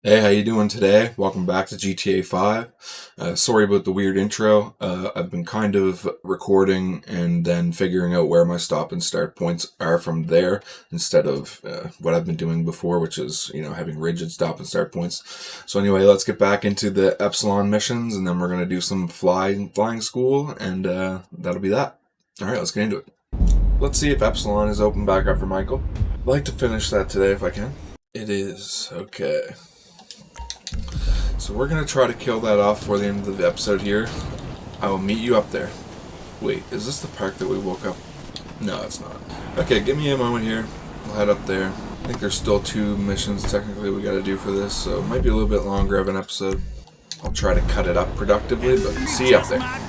Hey, how you doing today? Welcome back to GTA 5. Sorry about the weird intro. I've been kind of recording and then figuring out where my stop and start points are from there instead of what I've been doing before, which is, having rigid stop and start points. So anyway, let's get back into the Epsilon missions and then we're going to do some flying school and that'll be that. All right, let's get into it. Let's see if Epsilon is open back up for Michael. I'd like to finish that today if I can. It is. Okay. So we're going to try to kill that off before the end of the episode here. I will meet you up there. Wait, is this the park that we woke up? No, it's not. Okay, give me a moment here. We'll head up there. I think there's still 2 missions technically we got to do for this, so it might be a little bit longer of an episode. I'll try to cut it up productively, but see you up there.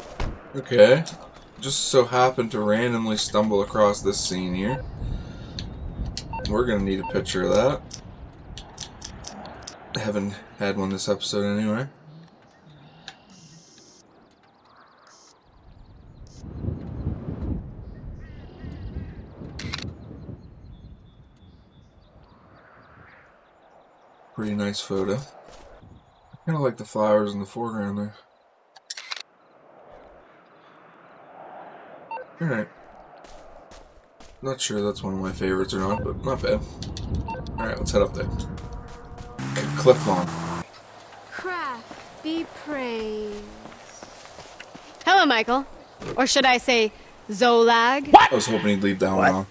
Okay, just so happened to randomly stumble across this scene here. We're going to need a picture of that. I haven't had one this episode anyway. Pretty nice photo. Kind of like the flowers in the foreground there. Alright. Not sure that's one of my favorites or not, but not bad. Alright, let's head up there. Kiflom. Craft be praised. Hello, Michael. Or should I say, Zolag? What? I was hoping he'd leave that one on.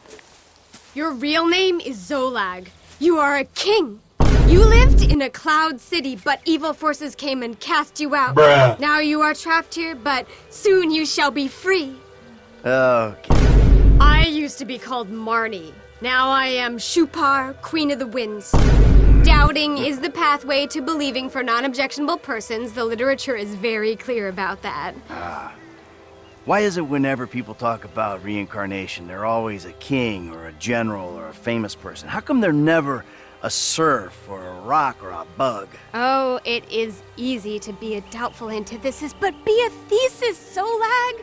Your real name is Zolag. You are a king. You lived in a cloud city, but evil forces came and cast you out. Bruh. Now you are trapped here, but soon you shall be free. Okay. I used to be called Marnie. Now I am Shupar, Queen of the Winds. Doubting is the pathway to believing for non-objectionable persons. The literature is very clear about that. Why is it whenever people talk about reincarnation, they're always a king or a general or a famous person? How come they're never a serf or a rock or a bug? Oh, it is easy to be a doubtful antithesis, but be a thesis, Zolag.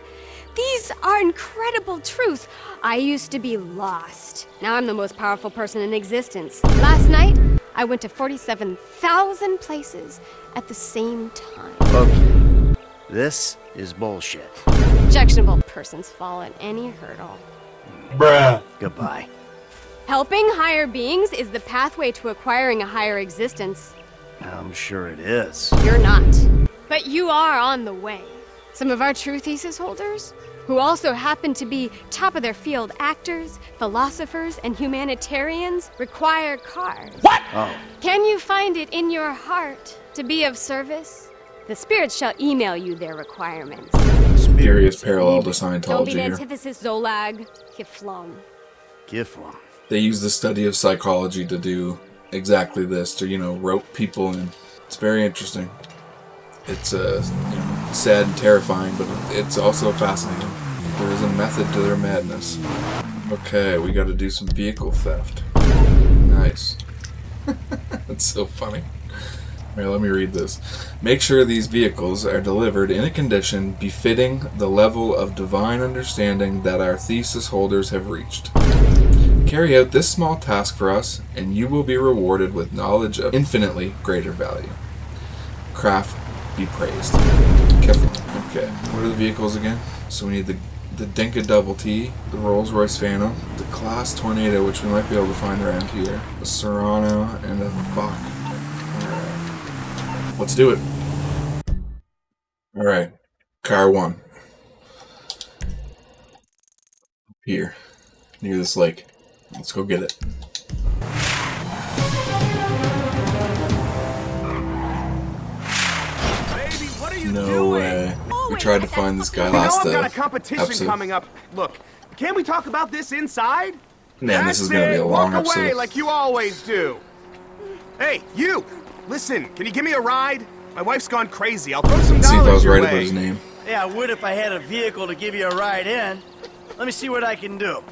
These are incredible truths. I used to be lost. Now I'm the most powerful person in existence. Last night, I went to 47,000 places at the same time. Okay. This is bullshit. Objectionable persons fall at any hurdle. Bruh. Goodbye. Helping higher beings is the pathway to acquiring a higher existence. I'm sure it is. You're not. But you are on the way. Some of our true thesis holders, who also happen to be top of their field actors, philosophers, and humanitarians, require cars. What? Oh. Can you find it in your heart to be of service? The spirits shall email you their requirements. Spurious parallel to Don't Scientology be the here. antithesis, Zolag. Kiflom. Kiflom. They use the study of psychology to do exactly this, to, rope people in. It's very interesting. It's, sad and terrifying, but it's also fascinating. There is a method to their madness. Okay, we gotta do some vehicle theft. Nice. That's so funny. Alright, let me read this. Make sure these vehicles are delivered in a condition befitting the level of divine understanding that our thesis holders have reached. Carry out this small task for us, and you will be rewarded with knowledge of infinitely greater value. Craft be praised. Kiflom. Okay, what are the vehicles again? So we need the Dinka Double T, the Rolls Royce Phantom, the Class Tornado, which we might be able to find around here, the Serrano, and the Fuck. Alright. Let's do it. Alright. Car 1. Here. Near this lake. Let's go get it. No way. We tried to find this guy last I've got a competition episode. coming up. Look, can't we talk about this inside? Man, this is gonna be a Walk long away episode. like you always do. Hey, you! Listen, can you give me a ride? My wife's gone crazy. I'll throw some Let's see if I dollars was your right way. about his name. Yeah, I would if I had a vehicle to give you a ride in. Let me see what I can do.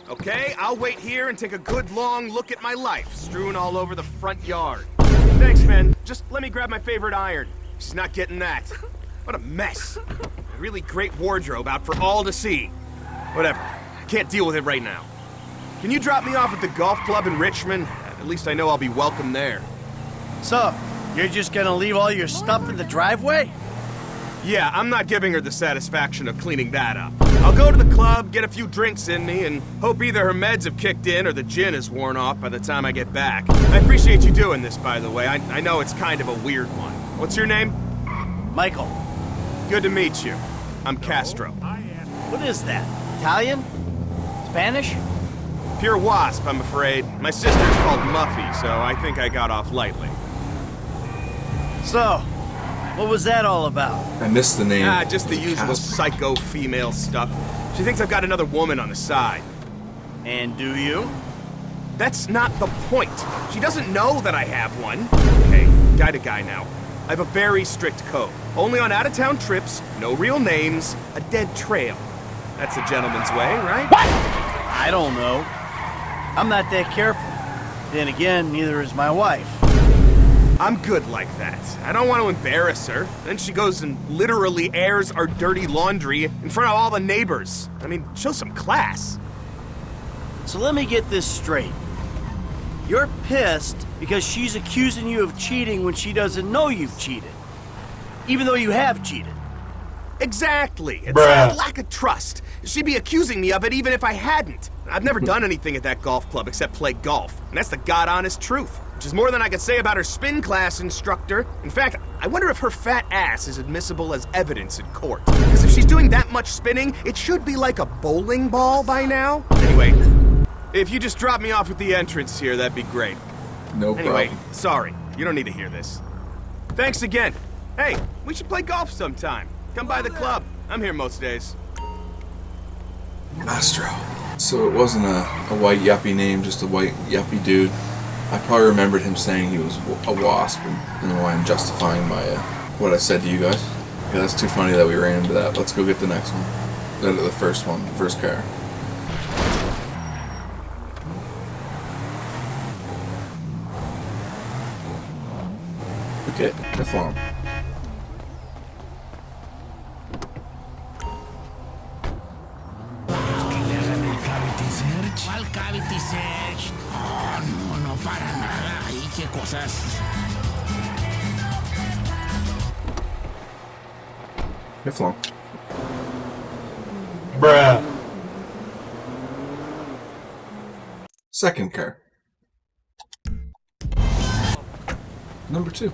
Okay, I'll wait here and take a good long look at my life, strewn all over the front yard. Thanks, man. Just let me grab my favorite iron. She's not getting that. What a mess. A really great wardrobe out for all to see. Whatever. I can't deal with it right now. Can you drop me off at the golf club in Richmond? At least I know I'll be welcome there. So, You're just gonna leave all your stuff in the driveway? Yeah, I'm not giving her the satisfaction of cleaning that up. I'll go to the club, get a few drinks in me, and hope either her meds have kicked in or the gin is worn off by the time I get back. I appreciate you doing this, by the way. I know it's kind of a weird one. What's your name? Michael, Good to meet you. I'm Castro. what is that? Italian? Spanish? Pure wasp, I'm afraid. My sister's called Muffy, so I think I got off lightly. So, what was that all about? I missed the name. Just the usual psycho female stuff. She thinks I've got another woman on the side. And do you? That's not the point. She doesn't know that I have one. Okay, guy to guy now. I have a very strict code. Only on out-of-town trips, no real names, a dead trail. That's a gentleman's way, right? What? I don't know. I'm not that careful. Then again, neither is my wife. I'm good like that. I don't want to embarrass her. Then she goes and literally airs our dirty laundry in front of all the neighbors. I mean, show some class. So let me get this straight. You're pissed because she's accusing you of cheating when she doesn't know you've cheated. Even though you have cheated. Exactly. It's a lack of trust. She'd be accusing me of it even if I hadn't. I've never done anything at that golf club except play golf. And that's the god-honest truth. Which is more than I could say about her spin class instructor. In fact, I wonder if her fat ass is admissible as evidence in court. Because if she's doing that much spinning, it should be like a bowling ball by now. Anyway, if you just drop me off at the entrance here, that'd be great. No Anyway, problem. sorry. You don't need to hear this. Thanks again. Hey, we should play golf sometime. Come by the club. I'm here most days. Astro. So it wasn't a white yuppie name, just a white yuppie dude. I probably remembered him saying he was a wasp, and why I'm justifying my what I said to you guys. Yeah, that's too funny that we ran into that. Let's go get the next one. The first one, the first car. Okay, Kiflom. ¿Cuál cavity search? Oh, no, no para nada. Ay, qué cosas. Kiflom. Bruh. Second car. Number 2.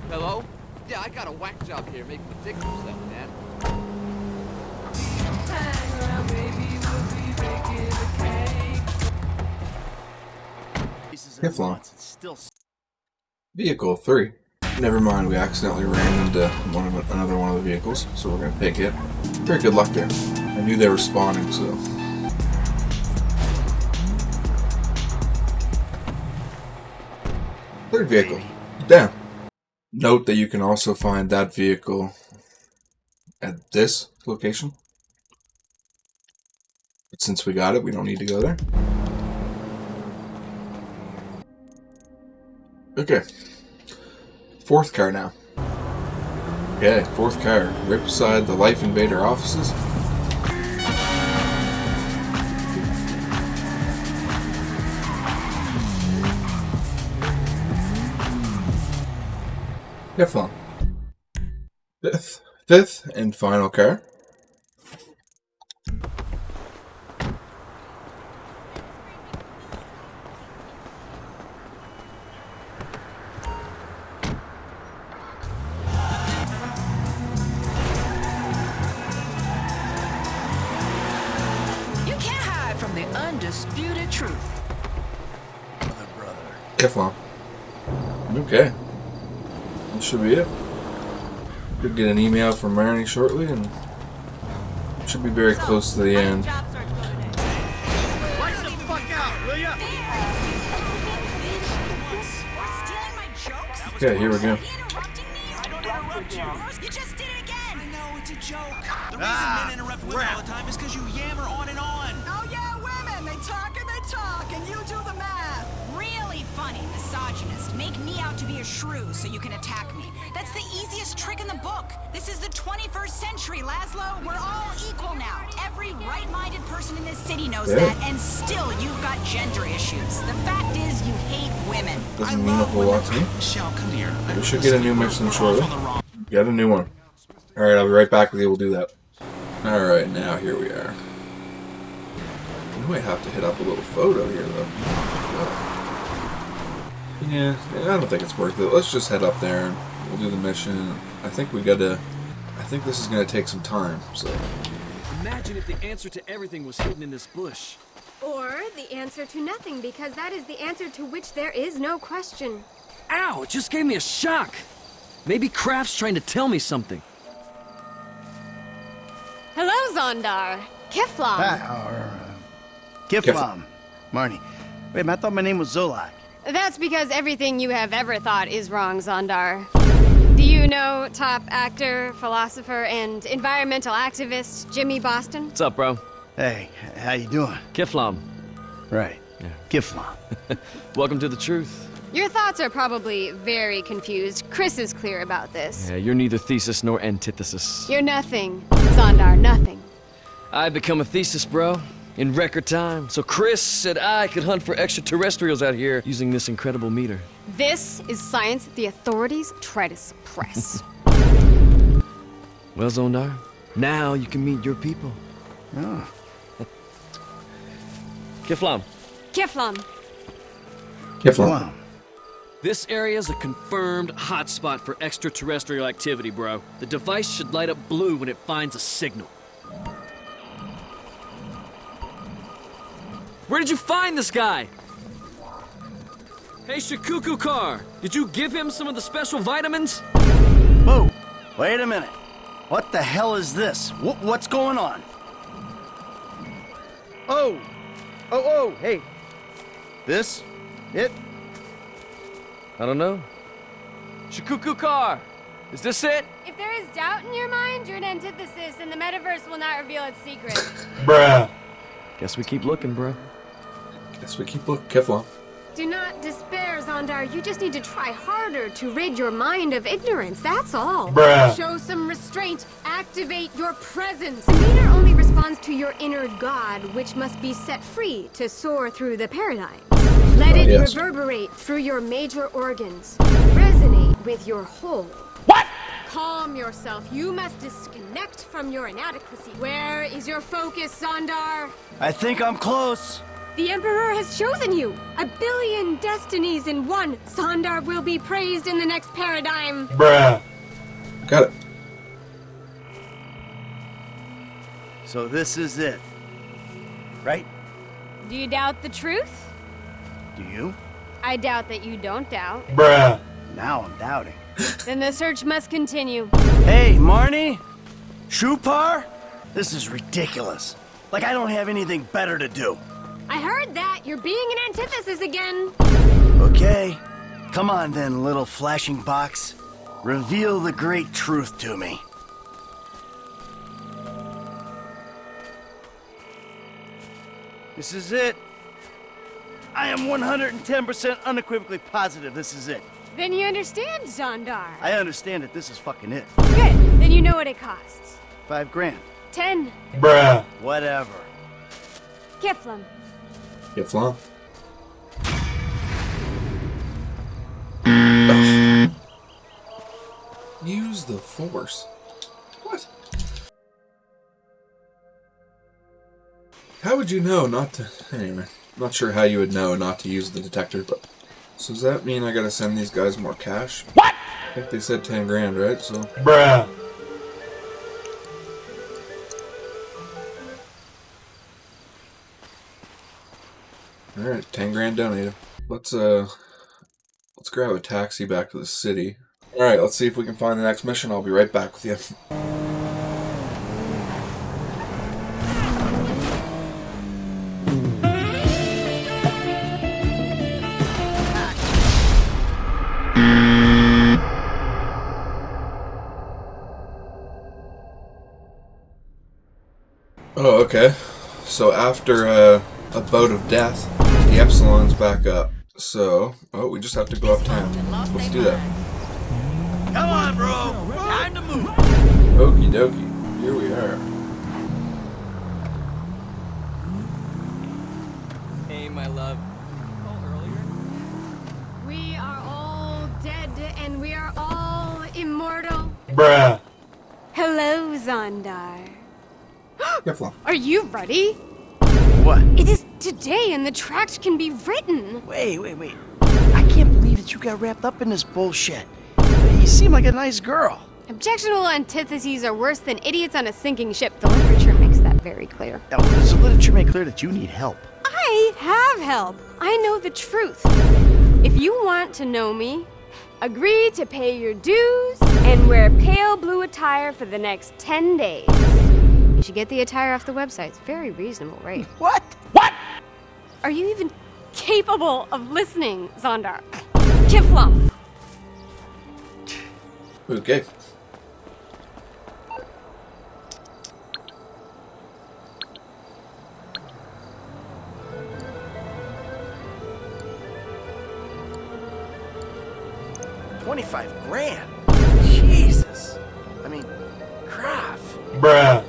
Hello? Yeah, I got a whack job here making a dick of yourself, man. Kiflom. Vehicle 3. Never mind, we accidentally ran into another one of the vehicles, so we're gonna pick it. Very good luck there. I knew they were spawning, so. Third vehicle. Down. Note that you can also find that vehicle at this location. But since we got it, we don't need to go there. Okay. Fourth car now. Okay, fourth car. Right beside the Life Invader offices. Kiflom. Fifth and final car. You can't hide from the undisputed truth. Kiflom. Okay. That should be it. Could get an email from Marnie shortly, and should be very close to the end. Lights the fuck out, will ya? Okay, here we go. You just did it again. I know, it's a joke. The reason men interrupt women all the time is because you yammer on and on. Oh yeah, women. They talk, and you do the math. Really funny, misogynist. Make me out to be a shrew so you can attack me. That's the easiest trick in the book. This is the 21st century, Laszlo. We're all equal now. Every right-minded person in this city knows that, and still you've got gender issues. The fact is, you hate women. Doesn't mean a whole lot to me. Michelle, come here. We should get a new mission shortly. Get a new one. Alright, I'll be right back with you. We'll do that. Alright, now here we are. We might have to hit up a little photo here, though. Yeah, I don't think it's worth it. Let's just head up there and we'll do the mission. I think this is gonna take some time, so. Imagine if the answer to everything was hidden in this bush. Or the answer to nothing, because that is the answer to which there is no question. Ow, it just gave me a shock. Maybe Kraft's trying to tell me something. Hello, Zondar. Kiflom. Kiflom. Marnie. Wait, I thought my name was Zolak. That's because everything you have ever thought is wrong, Zondar. Do you know top actor, philosopher, and environmental activist Jimmy Boston? What's up, bro? Hey, how you doing? Kiflom. Right. Yeah. Kiflom. Welcome to the truth. Your thoughts are probably very confused. Chris is clear about this. Yeah, you're neither thesis nor antithesis. You're nothing, Zondar, nothing. I've become a thesis, bro, in record time. So Chris said I could hunt for extraterrestrials out here using this incredible meter. This is science the authorities try to suppress. Well, Zondar, now you can meet your people. Oh. Kiflom. Kiflom. Kiflom. This area's a confirmed hotspot for extraterrestrial activity, bro. The device should light up blue when it finds a signal. Where did you find this guy? Hey, Shikuku Car, did you give him some of the special vitamins? Whoa! Wait a minute. What the hell is this? What's going on? Oh, hey. This? It? I don't know. Shikuku Car, is this it? If there is doubt in your mind, you're an antithesis, and the metaverse will not reveal its secret. Bruh. Guess we keep looking, bro. Guess we keep looking. Kiflom. Do not despair, Zondar. You just need to try harder to rid your mind of ignorance, that's all. Bruh. Show some restraint. Activate your presence. The meter only responds to your inner god, which must be set free to soar through the paradigm. Let it yes. reverberate through your major organs. Resonate with your whole. What? Calm yourself. You must disconnect from your inadequacy. Where is your focus, Zondar? I think I'm close. The Emperor has chosen you! 1 billion destinies in one! Zondar will be praised in the next paradigm! Bruh. Got it. So this is it. Right? Do you doubt the truth? Do you? I doubt that you don't doubt. Bruh. Now I'm doubting. Then the search must continue. Hey, Marnie? Shupar? This is ridiculous. Like I don't have anything better to do. I heard that! You're being an antithesis again! Okay. Come on then, little flashing box. Reveal the great truth to me. This is it. I am 110% unequivocally positive this is it. Then you understand, Zondar. I understand that this is fucking it. Good. Then you know what it costs. $5 grand. 10. Bruh. Whatever. Kiflom. Kiflom. Use the force. What? How would you know not to... Anyway, not sure how you would know not to use the detector, but... So does that mean I gotta send these guys more cash? What? I think they said 10 grand, right? So... Bruh. Alright, 10 grand donated. Let's grab a taxi back to the city. Alright, let's see if we can find the next mission. I'll be right back with you. Oh, okay. So after a bout of death, the Epsilon's back up. So, oh, we just have to go uptown. Let's do that. Come on, bro. Time to move. Okie dokie. Here we are. Hey, my love. Call earlier? We are all dead and we are all immortal. Bruh. Hello, Zondar. Kiflom. Are you ready? What? It is today and the tract can be written. Wait. I can't believe that you got wrapped up in this bullshit. You seem like a nice girl. Objectionable antitheses are worse than idiots on a sinking ship. The literature makes that very clear. Now, does the literature make clear that you need help? I have help. I know the truth. If you want to know me, agree to pay your dues and wear pale blue attire for the next 10 days. You should get the attire off the website. It's very reasonable, right? What? Are you even capable of listening, Zondar? Kiflom. Okay. $25,000. Jesus. I mean, crap. Bruh.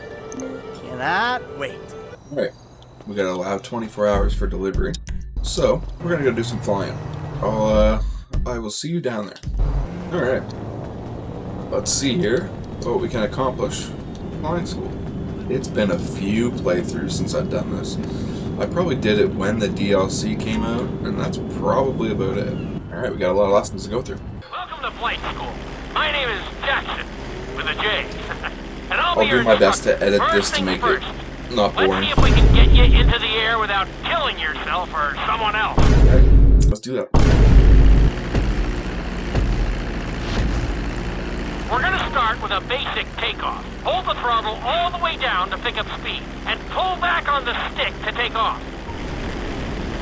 Cannot wait. Alright. We gotta allow 24 hours for delivery. So, we're gonna go do some flying. I will see you down there. Alright. Let's see here what we can accomplish. Flying school. It's been a few playthroughs since I've done this. I probably did it when the DLC came out, and that's probably about it. Alright, we got a lot of lessons to go through. Welcome to flight school. My name is Jackson, with a J. And I'll I'll be your do my best to instructor. edit this First to things make first. it not Let's boring. see if we can get you into the air without killing yourself or someone else. Alright, let's do that. We're gonna start with a basic takeoff. Hold the throttle all the way down to pick up speed, and pull back on the stick to take off.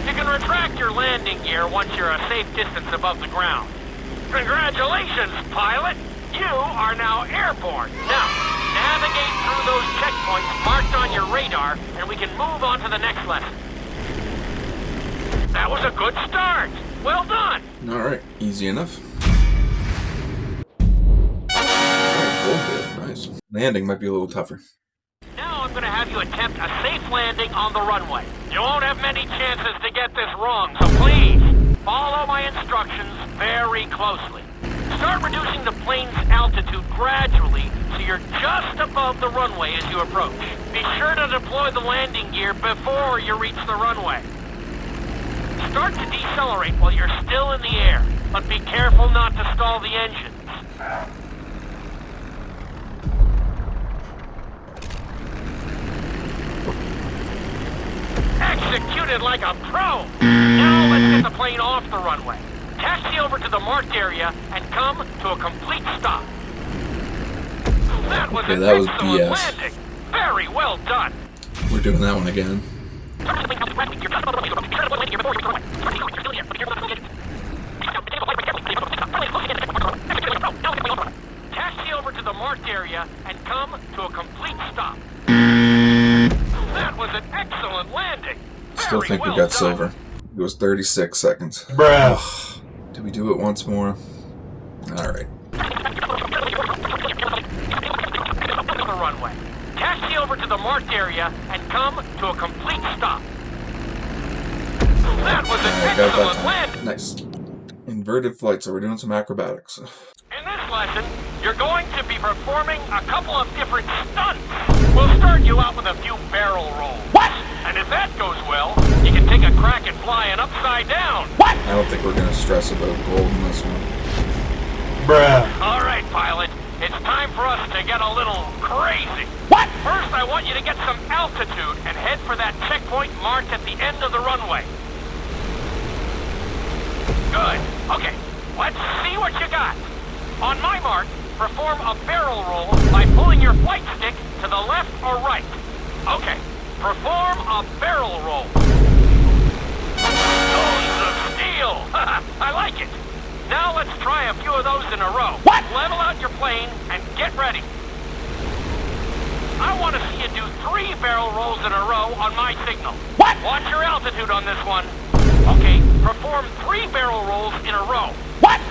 You can retract your landing gear once you're a safe distance above the ground. Congratulations, pilot! You are now airborne. Now, navigate through those checkpoints marked on your radar, and we can move on to the next lesson. That was a good start. Well done. Alright, easy enough. Alright, gold bit, nice. Landing might be a little tougher. Now I'm going to have you attempt a safe landing on the runway. You won't have many chances to get this wrong, so please follow my instructions very closely. Start reducing the plane's altitude gradually so you're just above the runway as you approach. Be sure to deploy the landing gear before you reach the runway. Start to decelerate while you're still in the air, but be careful not to stall the engines. Executed like a pro! Now let's get the plane off the runway. Taxi over to the marked area and come to a complete stop. That was Okay, an that was excellent BS. landing. Very well done. We're doing that one again. Taxi over to the marked area and come to a complete stop. That was an excellent landing. Still think we got silver. It was 36 seconds. Bruh. Ugh. Did we do it once more? Alright. The runway. Taxi over to the marked area and come to a complete stop. That was an I got that excellent time. landing. Nice. Inverted flight, so we're doing some acrobatics. In this lesson, you're going to be performing a couple of different stunts. We'll start you out with a few barrel rolls. What? And if that goes well, you can take a crack at flying upside down. What? I don't think we're gonna stress about gold in this one. Bruh. All right, pilot. It's time for us to get a little crazy. What? First, I want you to get some altitude and head for that checkpoint marked at the end of the runway. Good. Okay, let's see what you got. On my mark, perform a barrel roll by pulling your flight stick to the left or right. Okay, perform a barrel roll. Stones of steel! I like it. Now let's try a few of those in a row. What? Level out your plane and get ready. I want to see you do 3 barrel rolls in a row on my signal. What? Watch your altitude on this one. Okay, perform 3 barrel rolls in a row. What?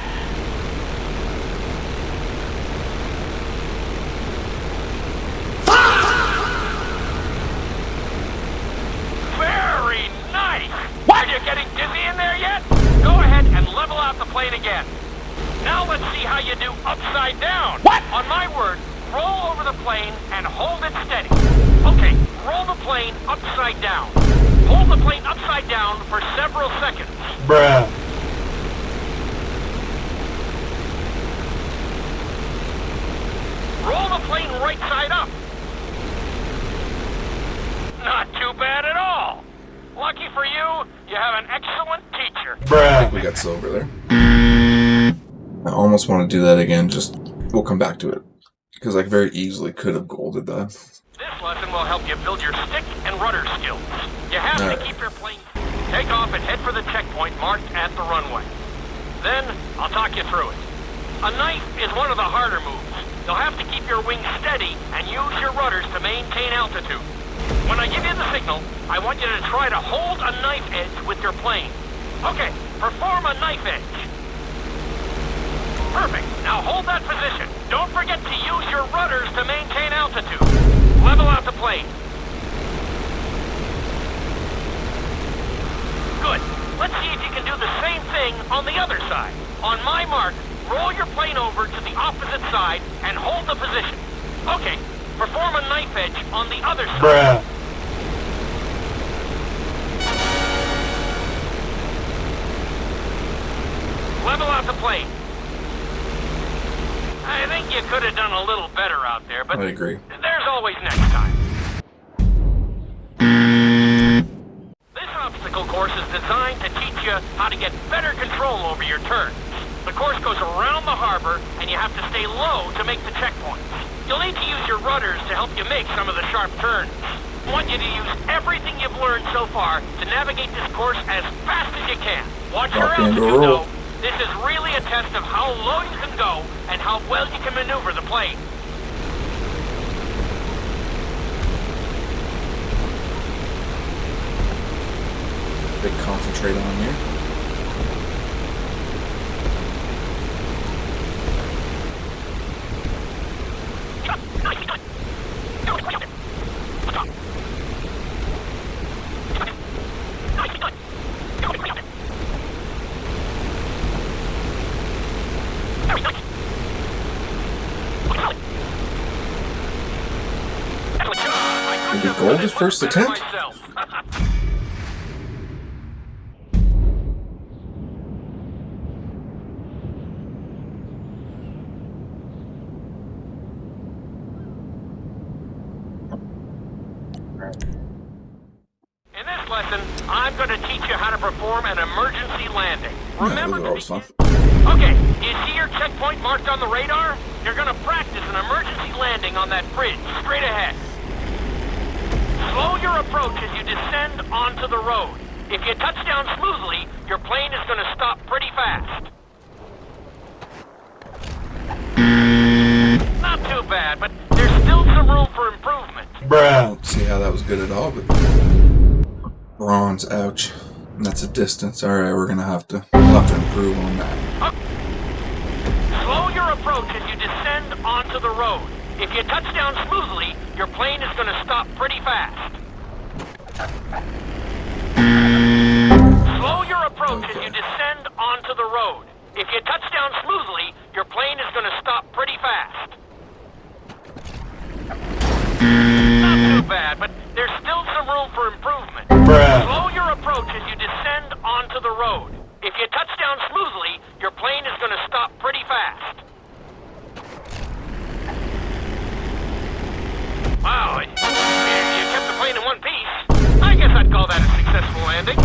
how you do upside down. What? On my word, roll over the plane and hold it steady. Okay, roll the plane upside down. Hold the plane upside down for several seconds. Bruh. Roll the plane right side up. Not too bad at all. Lucky for you, you have an excellent teacher. Bruh. We got silver there. I almost want to do that again, we'll come back to it. Because I very easily could have golded that. This lesson will help you build your stick and rudder skills. You have to keep your plane... Take off and head for the checkpoint marked at the runway. Then, I'll talk you through it. A knife is one of the harder moves. You'll have to keep your wings steady and use your rudders to maintain altitude. When I give you the signal, I want you to try to hold a knife edge with your plane. Okay, perform a knife edge. Perfect. Now hold that position. Don't forget to use your rudders to maintain altitude. Level out the plane. Good. Let's see if you can do the same thing on the other side. On my mark, roll your plane over to the opposite side and hold the position. Okay, perform a knife edge on the other side. Bruh. Level out the plane. I think you could have done a little better out there, but I agree. There's always next time. This obstacle course is designed to teach you how to get better control over your turns. The course goes around the harbor, and you have to stay low to make the checkpoints. You'll need to use your rudders to help you make some of the sharp turns. I want you to use everything you've learned so far to navigate this course as fast as you can. Watch your altitude, though. This is really a test of how low you can go and how well you can maneuver the plane. Big concentrate on here. Maybe gold his first attempt? In this lesson, I'm going to teach you how to perform an emergency landing. Remember to fun. Okay, you see your checkpoint marked on the radar? You're going to practice an emergency landing on that bridge, straight ahead. Slow your approach as you descend onto the road. If you touch down smoothly, your plane is going to stop pretty fast. Not too bad, but there's still some room for improvement. Bruh. I don't see how that was good at all, but... Bronze, ouch. And that's a distance. Alright, we'll have to improve on that. Slow your approach as you descend onto the road. If you touch down smoothly, your plane is going to stop pretty fast. Slow your approach as you descend onto the road. If you touch down smoothly, your plane is going to stop pretty fast. Not too bad, but there's still some room for improvement. Bruh. Slow your approach as you descend onto the road. If you touch down smoothly, your plane is going to stop pretty fast. Wow, you kept the plane in one piece. I guess I'd call that a successful landing.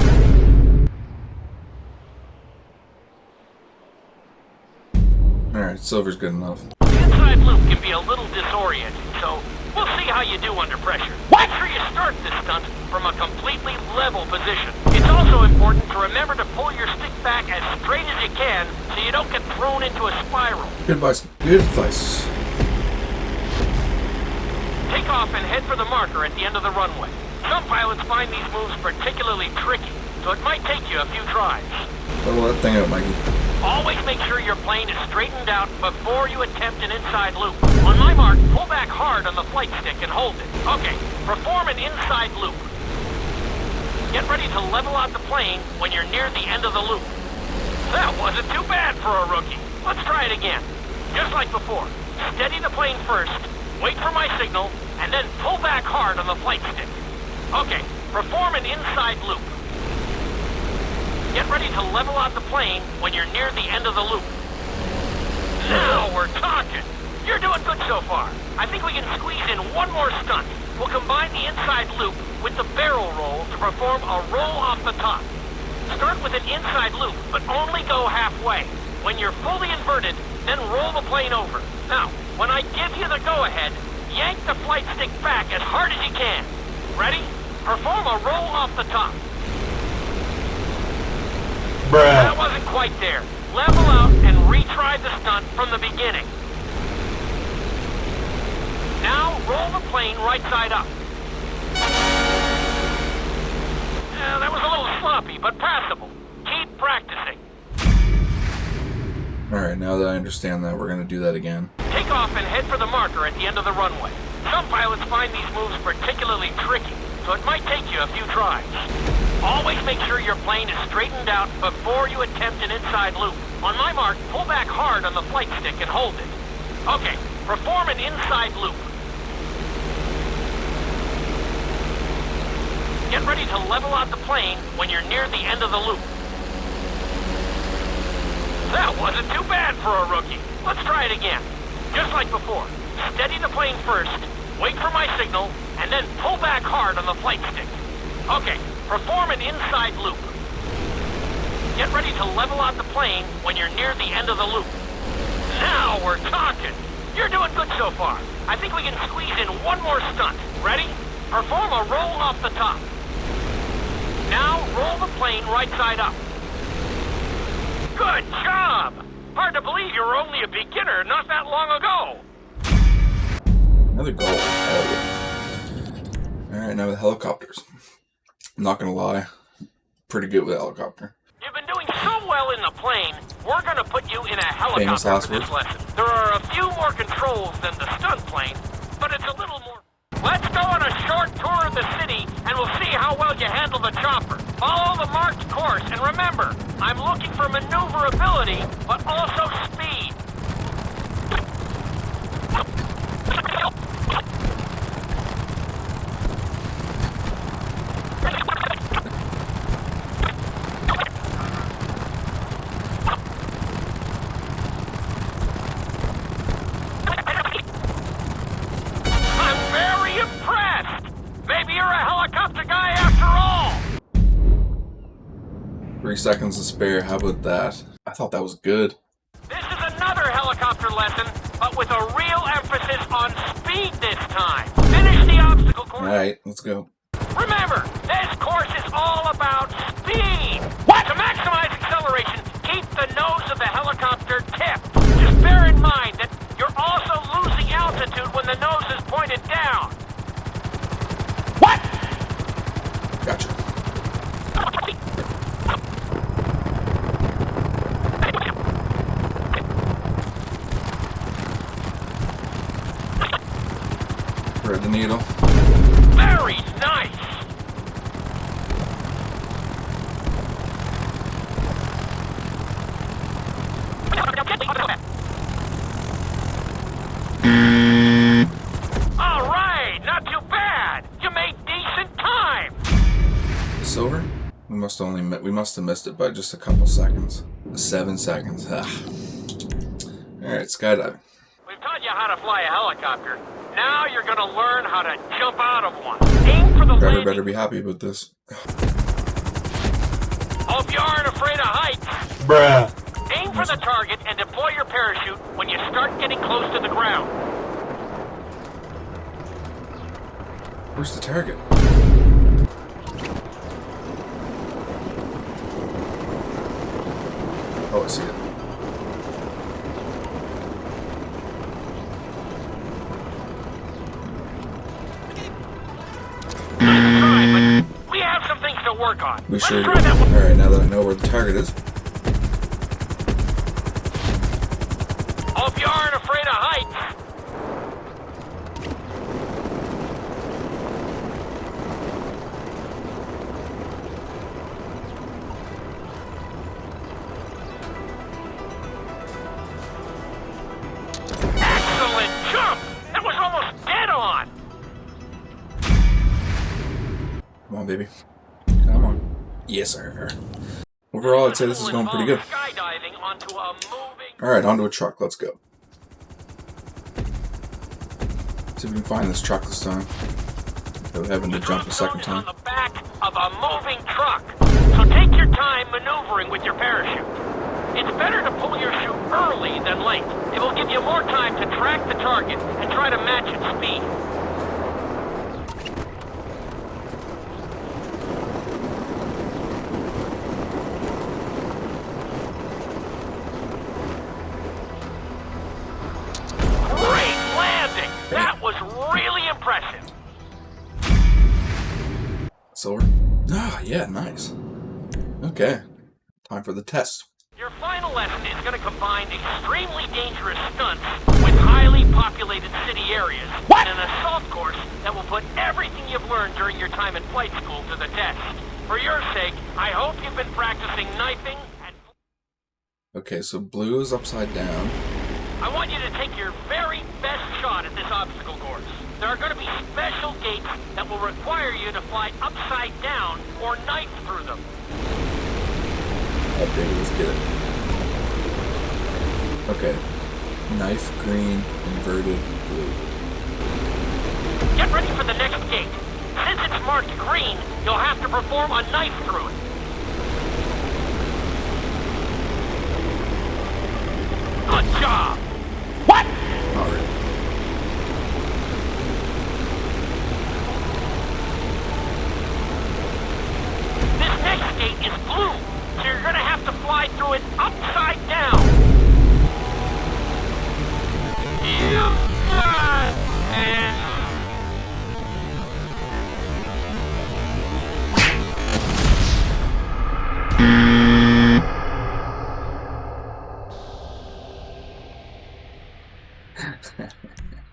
Alright, silver's good enough. The inside loop can be a little disorienting, so we'll see how you do under pressure. Make sure you start this stunt from a completely level position. It's also important to remember to pull your stick back as straight as you can so you don't get thrown into a spiral. Good advice. Good advice. Take off and head for the marker at the end of the runway. Some pilots find these moves particularly tricky, so it might take you a few tries. Level that thing out, Mikey. Always make sure your plane is straightened out before you attempt an inside loop. On my mark, pull back hard on the flight stick and hold it. Okay, perform an inside loop. Get ready to level out the plane when you're near the end of the loop. That wasn't too bad for a rookie. Let's try it again. Just like before. Steady the plane first, wait for my signal, and then pull back hard on the flight stick. Okay, perform an inside loop. Get ready to level out the plane when you're near the end of the loop. Now we're talking. You're doing good so far. I think we can squeeze in one more stunt. We'll combine the inside loop with the barrel roll to perform a roll off the top. Start with an inside loop, but only go halfway. When you're fully inverted, then roll the plane over. Now, when I give you the go-ahead, yank the flight stick back as hard as you can. Ready? Perform a roll off the top. Bruh. That wasn't quite there. Level out and retry the stunt from the beginning. Now, roll the plane right side up. That was a little sloppy, but passable. Keep practicing. Alright, now that I understand that, we're gonna do that again. Take off and head for the marker at the end of the runway. Some pilots find these moves particularly tricky, so it might take you a few tries. Always make sure your plane is straightened out before you attempt an inside loop. On my mark, pull back hard on the flight stick and hold it. Okay, perform an inside loop. Get ready to level out the plane when you're near the end of the loop. That wasn't too bad for a rookie. Let's try it again. Just like before. Steady the plane first, wait for my signal, and then pull back hard on the flight stick. Okay, perform an inside loop. Get ready to level out the plane when you're near the end of the loop. Now we're talking. You're doing good so far. I think we can squeeze in one more stunt. Ready? Perform a roll off the top. Now roll the plane right side up. Good job! Hard to believe you were only a beginner not that long ago. Another goal. Alright, now with helicopters. I'm not gonna lie. Pretty good with helicopter. You've been doing so well in the plane, we're gonna put you in a Famous helicopter last for this words. lesson. There are a few more controls than the stunt plane, but it's a little more... Let's go on a short tour of the city, and we'll see how well you handle the chopper. Follow the marked course, and remember, I'm looking for maneuverability, but also speed. I'm very impressed. Maybe you're a helicopter guy after all. 3 seconds to spare, how about that? I thought that was good. This is another helicopter lesson, but with a real emphasis on speed this time. Finish the obstacle course. Alright, let's go. Remember, this course is all about speed. What? To maximize acceleration, keep the nose of the helicopter tipped. Just bear in mind that you're also losing altitude when the nose is pointed down. What? Gotcha. Thread the needle. Very nice. All right, not too bad. You made decent time. Silver? We must have missed it by just a couple seconds. 7 seconds. Alright, skydiving. We've taught you how to fly a helicopter. Now you're gonna learn how to jump out of one. Aim for the Driver landing. better be happy about this. Hope you aren't afraid of heights. Bruh. Aim for the target and deploy your parachute when you start getting close to the ground. Where's the target? Oh, I see it. Nice try, but we have some things to work on. We Let's sure do. try that one. Alright, now that I know where the target is. Hope you aren't afraid of heights. on, baby. Come on. Yes, sir. Overall, I'd say this is going pretty good. Skydiving onto a moving... Alright, onto a truck. Let's go. See if we can find this truck this time. Without having to jump a second time. On the back of a moving truck. So take your time maneuvering with your parachute. It's better to pull your chute early than late. It will give you more time to track the target and try to match its speed. Great landing! That was really impressive. Silver? Ah, yeah, nice. Okay. Time for the test. Your final lesson is going to combine extremely dangerous stunts with highly populated city areas in an assault course that will put everything you've learned during your time in flight school to the test. For your sake, I hope you've been practicing knifing and... Okay, so blue is upside down. I want you to take your very best shot at this obstacle course. There are going to be special gates that will require you to fly upside down or knife through them. Oh, baby, let's get it. Okay. Knife, green, inverted, blue. Get ready for the next gate. Since it's marked green, you'll have to perform a knife through it. Good job! What? Alright. This next gate is blue, so you're gonna have to fly through it upside down.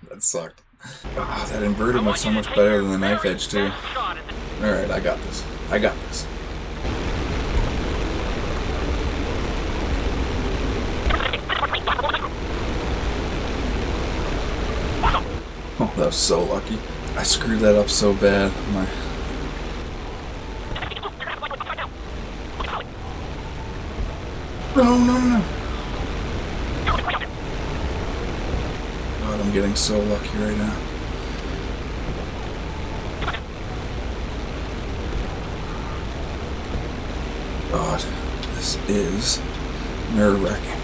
That sucked. Ah, that inverted went so much better than the knife edge, too. Alright, I got this. I got this. Oh, that was so lucky. I screwed that up so bad. No. God, I'm getting so lucky right now. God, this is nerve-wracking.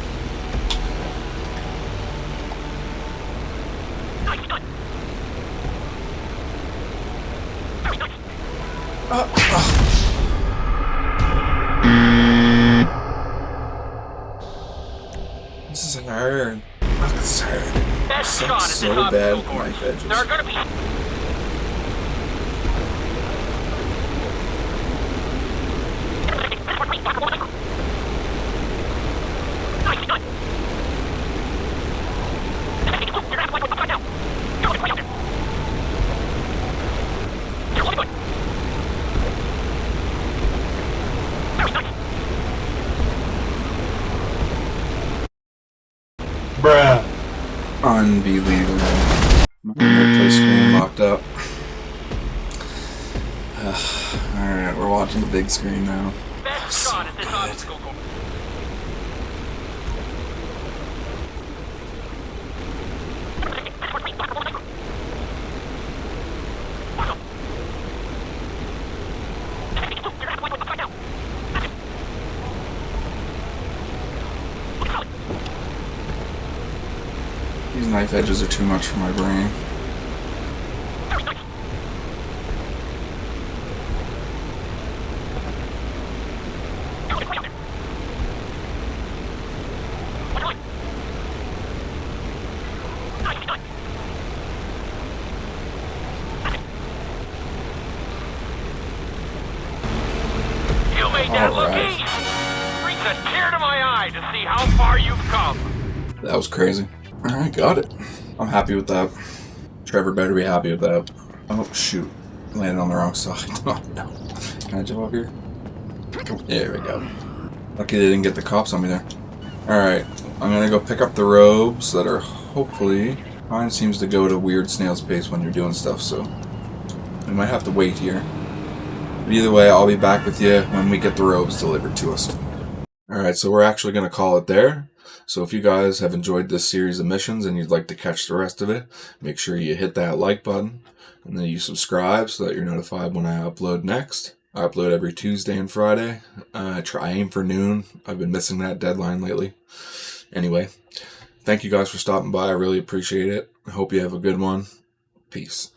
This is hard. It's hard. I suck so bad with knife edges. There are gonna be... Bruh. Unbelievable. My replay screen locked up. Alright, we're watching the big screen now. Best shot at this obstacle course. These knife edges are too much for my brain. You made that look easy. Brings a tear to my eye to see how far you've come. That was crazy. Alright, got it. I'm happy with that. Trevor better be happy with that. Oh, shoot. Landed on the wrong side. Oh, no. Can I jump up here? There we go. Lucky they didn't get the cops on me there. Alright, I'm gonna go pick up the robes that are hopefully... Mine seems to go at a weird snail's pace when you're doing stuff, so... We might have to wait here. But either way, I'll be back with you when we get the robes delivered to us. Alright, so we're actually going to call it there. So if you guys have enjoyed this series of missions and you'd like to catch the rest of it, make sure you hit that like button and then you subscribe so that you're notified when I upload next. I upload every Tuesday and Friday. I aim for noon. I've been missing that deadline lately. Anyway, thank you guys for stopping by. I really appreciate it. I hope you have a good one. Peace.